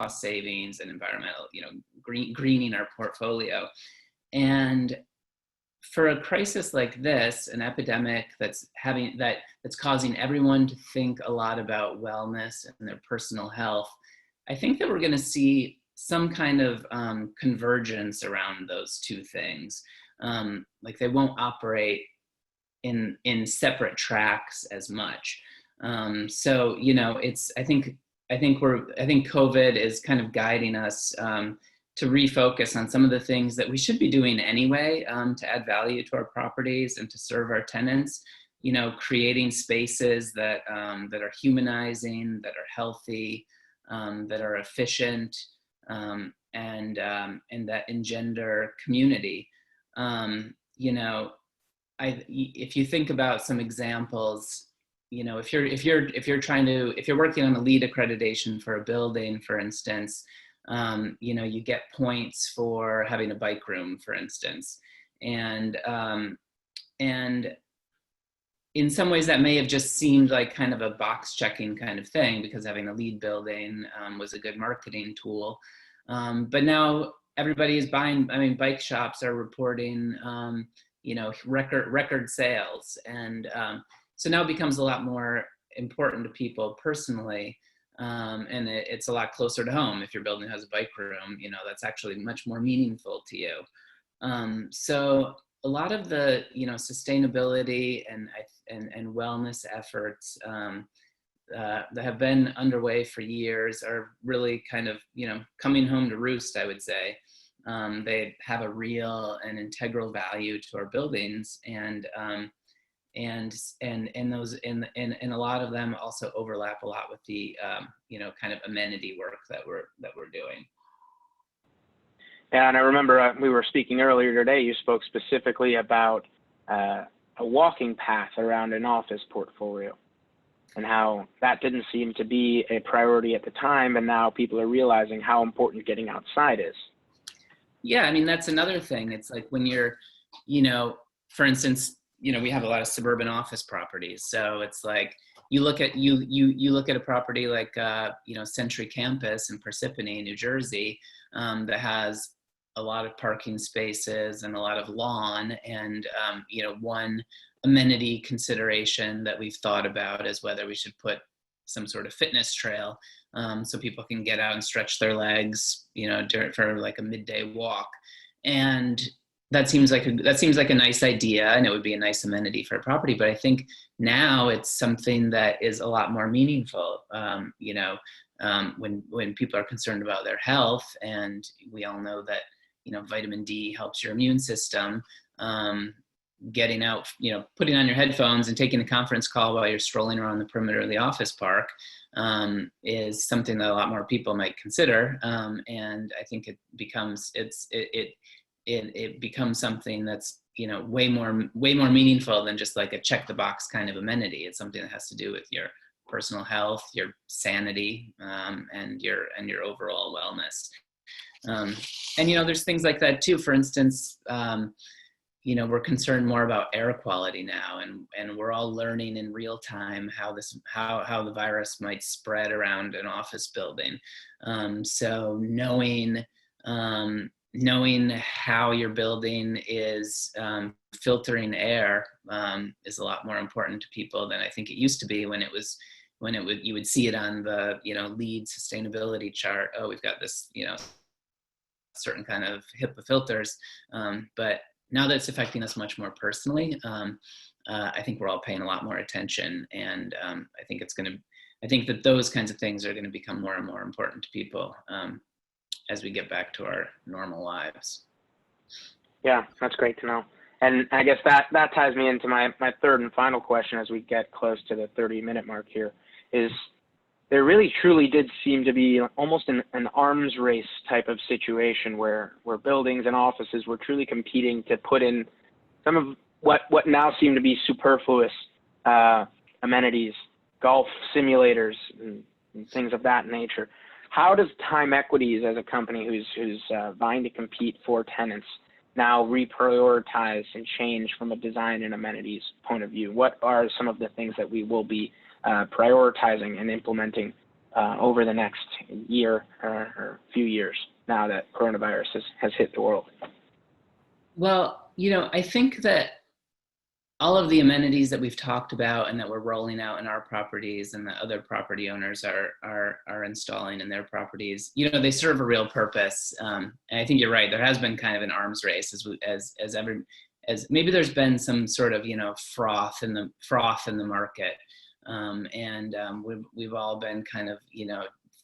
cost savings and environmental, greening our portfolio. And for a crisis like this, an epidemic that's causing everyone to think a lot about wellness and their personal health, I think that we're going to see some kind of convergence around those two things. Like they won't operate in separate tracks as much. So I think COVID is kind of guiding us to refocus on some of the things that we should be doing anyway, to add value to our properties and to serve our tenants. Creating spaces that are humanizing, that are healthy, that are efficient, and that engender community. If you think about some examples, if you're working on a LEED accreditation for a building, for instance, you get points for having a bike room, for instance, and in some ways that may have just seemed like kind of a box checking kind of thing because having a LEED building was a good marketing tool, but now everybody is buying. I mean, bike shops are reporting record sales, and so now it becomes a lot more important to people personally. And it's a lot closer to home. If your building has a bike room, that's actually much more meaningful to you. So a lot of the, sustainability and wellness efforts that have been underway for years are really kind of, coming home to roost, I would say. They have a real and integral value to our buildings, and those a lot of them also overlap a lot with the kind of amenity work that we're doing. Yeah, and I remember we were speaking earlier today. You spoke specifically about a walking path around an office portfolio, and how that didn't seem to be a priority at the time, and now people are realizing how important getting outside is. Yeah, I mean, that's another thing. It's like when you're, for instance, we have a lot of suburban office properties. So it's like you look at a property like Century Campus in Parsippany, New Jersey, that has a lot of parking spaces and a lot of lawn, and one amenity consideration that we've thought about is whether we should put some sort of fitness trail, so people can get out and stretch their legs, for like a midday walk. And that seems like a nice idea, and it would be a nice amenity for a property. But I think now it's something that is a lot more meaningful. When people are concerned about their health, and we all know that vitamin D helps your immune system. Getting out, putting on your headphones and taking a conference call while you're strolling around the perimeter of the office park is something that a lot more people might consider. And I think it becomes something that's way more meaningful than just like a check the box kind of amenity. It's something that has to do with your personal health, your sanity, and your overall wellness. And there's things like that too. For instance, we're concerned more about air quality now, and we're all learning in real time how the virus might spread around an office building. So knowing how your building is filtering air is a lot more important to people than I think it used to be, when you would see it on the LEED sustainability chart. Oh, we've got this certain kind of HEPA filters, but now that it's affecting us much more personally, I think we're all paying a lot more attention, and I think that those kinds of things are going to become more and more important to people as we get back to our normal lives. Yeah, that's great to know. And I guess that ties me into my third and final question as we get close to the 30-minute mark here, is there really truly did seem to be almost an arms race type of situation where buildings and offices were truly competing to put in some of what now seem to be superfluous amenities, golf simulators, and things of that nature. How does Time Equities, as a company who's vying to compete for tenants, now reprioritize and change from a design and amenities point of view? What are some of the things that we will be prioritizing and implementing over the next year or few years now that coronavirus has hit the world? Well, I think that all of the amenities that we've talked about and that we're rolling out in our properties and that other property owners are installing in their properties, they serve a real purpose. And I think you're right. There has been kind of an arms race as maybe there's been some sort of froth in the market, and we've all been kind of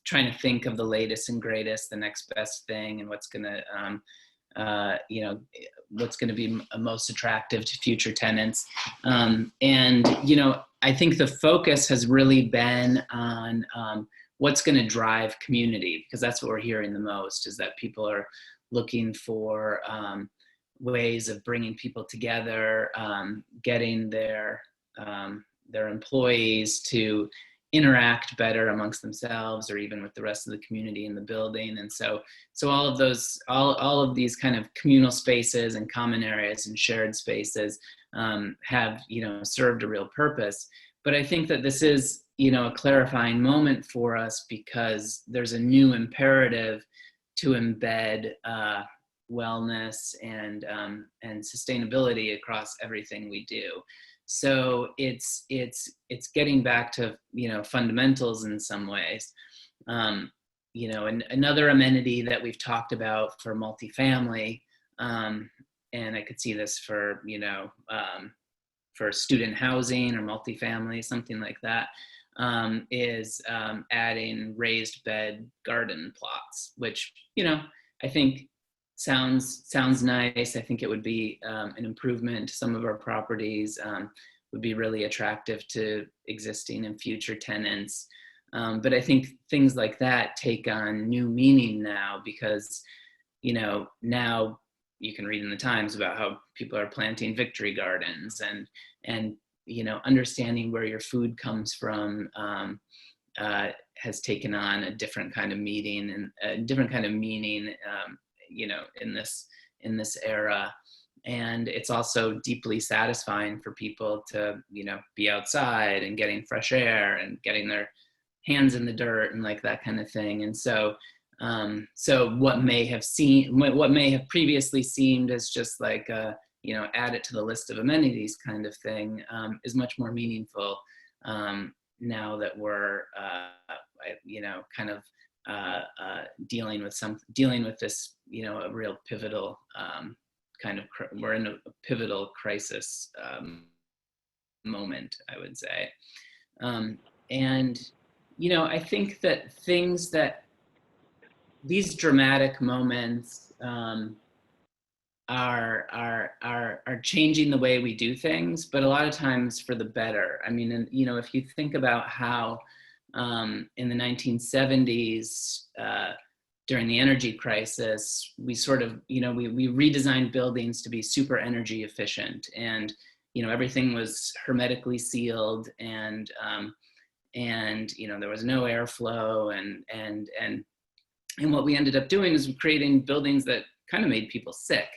trying to think of the latest and greatest, the next best thing, and what's going to what's going to be most attractive to future tenants. I think the focus has really been on what's going to drive community, because that's what we're hearing the most, is that people are looking for ways of bringing people together, getting their employees to interact better amongst themselves or even with the rest of the community in the building. And so all of these kind of communal spaces and common areas and shared spaces have served a real purpose. But I think that this is a clarifying moment for us, because there's a new imperative to embed wellness and sustainability across everything we do. So it's getting back to fundamentals in some ways. And another amenity that we've talked about for multifamily, and I could see this for for student housing or multifamily, something like that, is adding raised bed garden plots, which I think sounds nice. I think it would be an improvement to some of our properties, would be really attractive to existing and future tenants. But I think things like that take on new meaning now, because now you can read in the Times about how people are planting victory gardens, and understanding where your food comes from has taken on a different kind of meaning and a different kind of meaning in this era. And it's also deeply satisfying for people to be outside and getting fresh air and getting their hands in the dirt and like that kind of thing. And so what may have previously seemed as just like add it to the list of amenities kind of thing, is much more meaningful now that we're kind of dealing with this a real pivotal we're in a pivotal crisis moment, I would say. And I think that these dramatic moments are changing the way we do things, but a lot of times for the better. I mean, if you think about how in the 1970s, during the energy crisis, we sort of, we redesigned buildings to be super energy efficient, and everything was hermetically sealed, and there was no airflow, and what we ended up doing is creating buildings that kind of made people sick,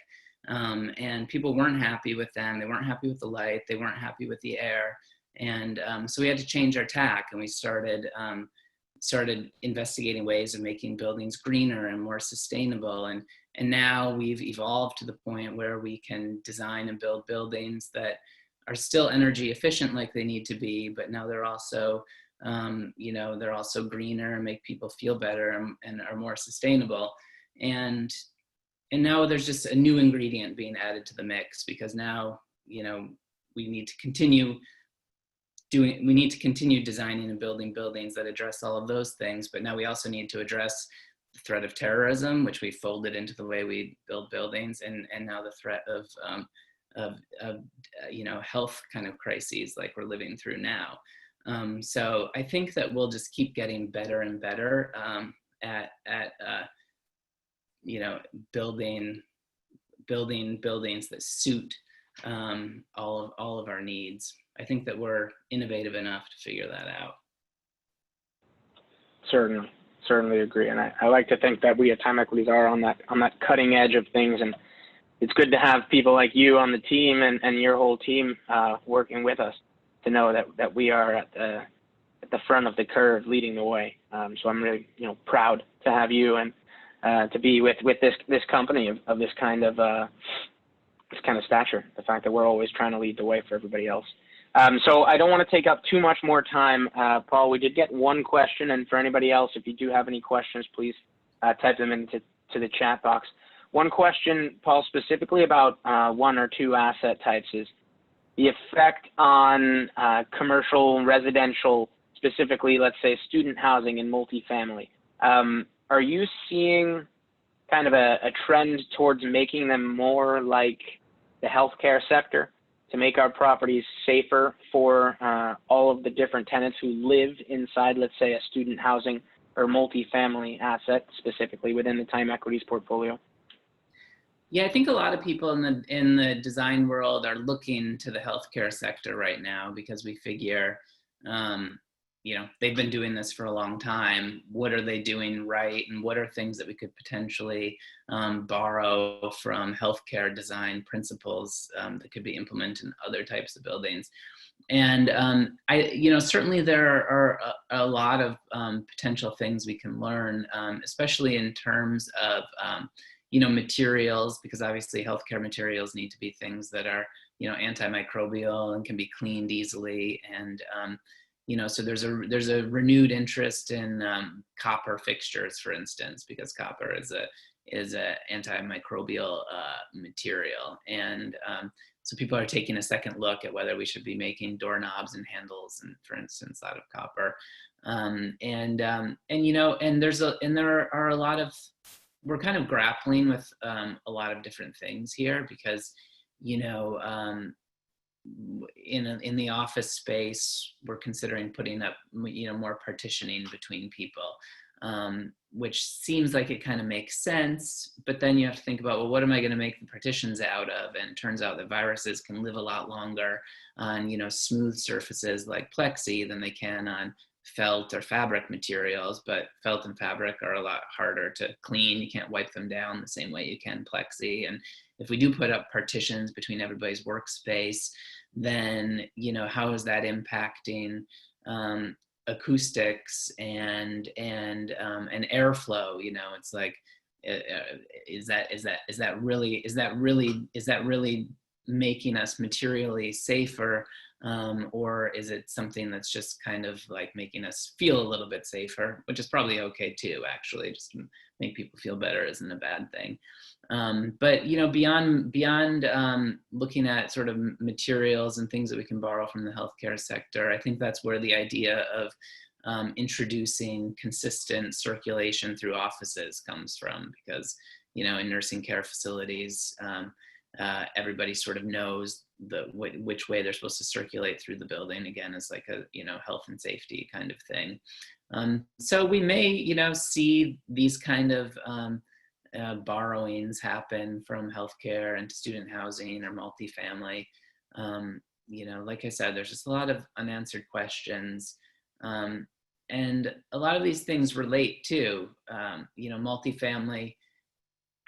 and people weren't happy with them. They weren't happy with the light. They weren't happy with the air. And so we had to change our tack, and we started investigating ways of making buildings greener and more sustainable. And now we've evolved to the point where we can design and build buildings that are still energy efficient like they need to be, but now they're also they're also greener and make people feel better and are more sustainable. And now there's just a new ingredient being added to the mix, because now we need to continue designing and building buildings that address all of those things, but now we also need to address the threat of terrorism, which we folded into the way we build buildings, and now the threat of health kind of crises like we're living through now. So I think that we'll just keep getting better and better at building buildings that suit all of our needs. I think that we're innovative enough to figure that out. Certainly agree. And I like to think that we at Time Equities are on that cutting edge of things. And it's good to have people like you on the team and your whole team working with us to know that we are at the front of the curve leading the way. So I'm really, proud to have you and to be with this company of this kind of stature. The fact that we're always trying to lead the way for everybody else. So I don't want to take up too much more time, Paul. We did get one question, and for anybody else, if you do have any questions, please type them into the chat box. One question, Paul, specifically about one or two asset types is the effect on commercial, residential, specifically, let's say, student housing and multifamily. Are you seeing kind of a trend towards making them more like the healthcare sector to make our properties safer for all of the different tenants who live inside, let's say, a student housing or multifamily asset, specifically within the Time Equities portfolio? Yeah, I think a lot of people in the design world are looking to the healthcare sector right now because we figure, they've been doing this for a long time. What are they doing right? And what are things that we could potentially borrow from healthcare design principles that could be implemented in other types of buildings? And certainly there are a lot of potential things we can learn, especially in terms of materials, because obviously healthcare materials need to be things that are, antimicrobial and can be cleaned easily. And, so there's a renewed interest in copper fixtures, for instance, because copper is a antimicrobial material. And so people are taking a second look at whether we should be making doorknobs and handles, and for instance, out of copper. And there are a lot of, we're kind of grappling with a lot of different things here because, in the office space, we're considering putting up, more partitioning between people, which seems like it kind of makes sense. But then you have to think about, well, what am I going to make the partitions out of? And it turns out that viruses can live a lot longer on, smooth surfaces like plexi than they can on felt or fabric materials, but felt and fabric are a lot harder to clean. You can't wipe them down the same way you can plexi. And if we do put up partitions between everybody's workspace, then, how is that impacting acoustics and airflow? It's like, is that really making us materially safer? Or is it something that's just kind of like making us feel a little bit safer, which is probably okay too, actually, just to make people feel better isn't a bad thing. But beyond looking at sort of materials and things that we can borrow from the healthcare sector, I think that's where the idea of introducing consistent circulation through offices comes from, because in nursing care facilities, everybody sort of knows which way they're supposed to circulate through the building, again, as like a health and safety kind of thing. So we may see these kind of borrowings happen from healthcare into student housing or multifamily. Like I said, there's just a lot of unanswered questions, and a lot of these things relate to multifamily.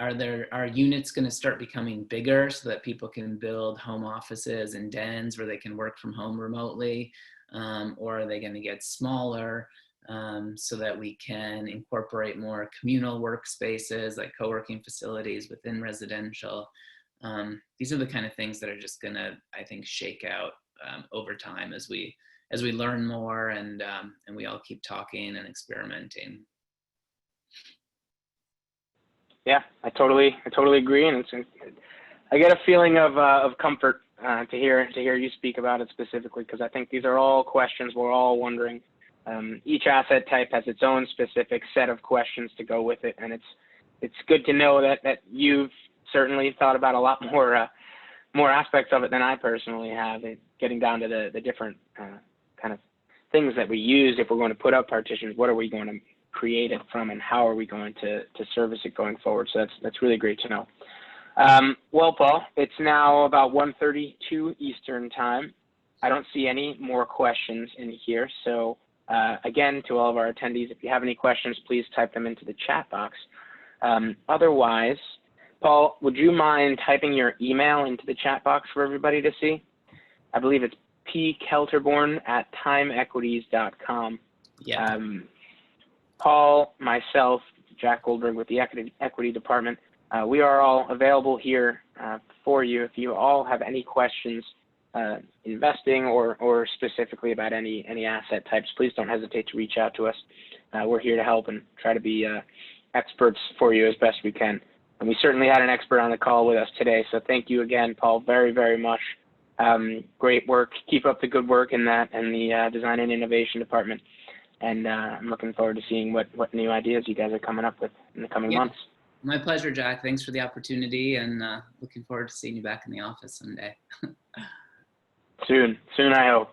Are units going to start becoming bigger so that people can build home offices and dens where they can work from home remotely? Or are they going to get smaller so that we can incorporate more communal workspaces like co-working facilities within residential? These are the kind of things that are just going to, I think, shake out over time as we learn more and we all keep talking and experimenting. Yeah, I totally agree, and I get a feeling of comfort to hear you speak about it specifically, because I think these are all questions we're all wondering. Each asset type has its own specific set of questions to go with it, and it's good to know that you've certainly thought about a lot more aspects of it than I personally have. Getting down to the different kind of things that we use if we're going to put up partitions. What are we going to create it from, and how are we going to service it going forward? So that's really great to know. Well, Paul, it's now about 1:32 Eastern time. I don't see any more questions in here. So again, to all of our attendees, if you have any questions, please type them into the chat box. Otherwise, Paul, would you mind typing your email into the chat box for everybody to see? I believe it's pkelterborn@timeequities.com. Yeah. Paul, myself, Jack Goldberg with the Equity Department, we are all available here for you. If you all have any questions investing or specifically about any asset types, please don't hesitate to reach out to us. We're here to help and try to be experts for you as best we can. And we certainly had an expert on the call with us today. So thank you again, Paul, very, very much. Great work. Keep up the good work in that and the Design and Innovation Department. And I'm looking forward to seeing what new ideas you guys are coming up with in the coming months. My pleasure, Jack. Thanks for the opportunity, and looking forward to seeing you back in the office someday. Soon, I hope.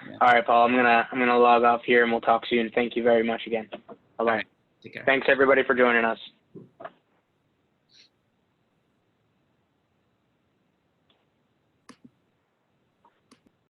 Yeah. All right, Paul. I'm gonna log off here, and we'll talk soon. Thank you very much again. Bye-bye. All right. Take care. Thanks everybody for joining us.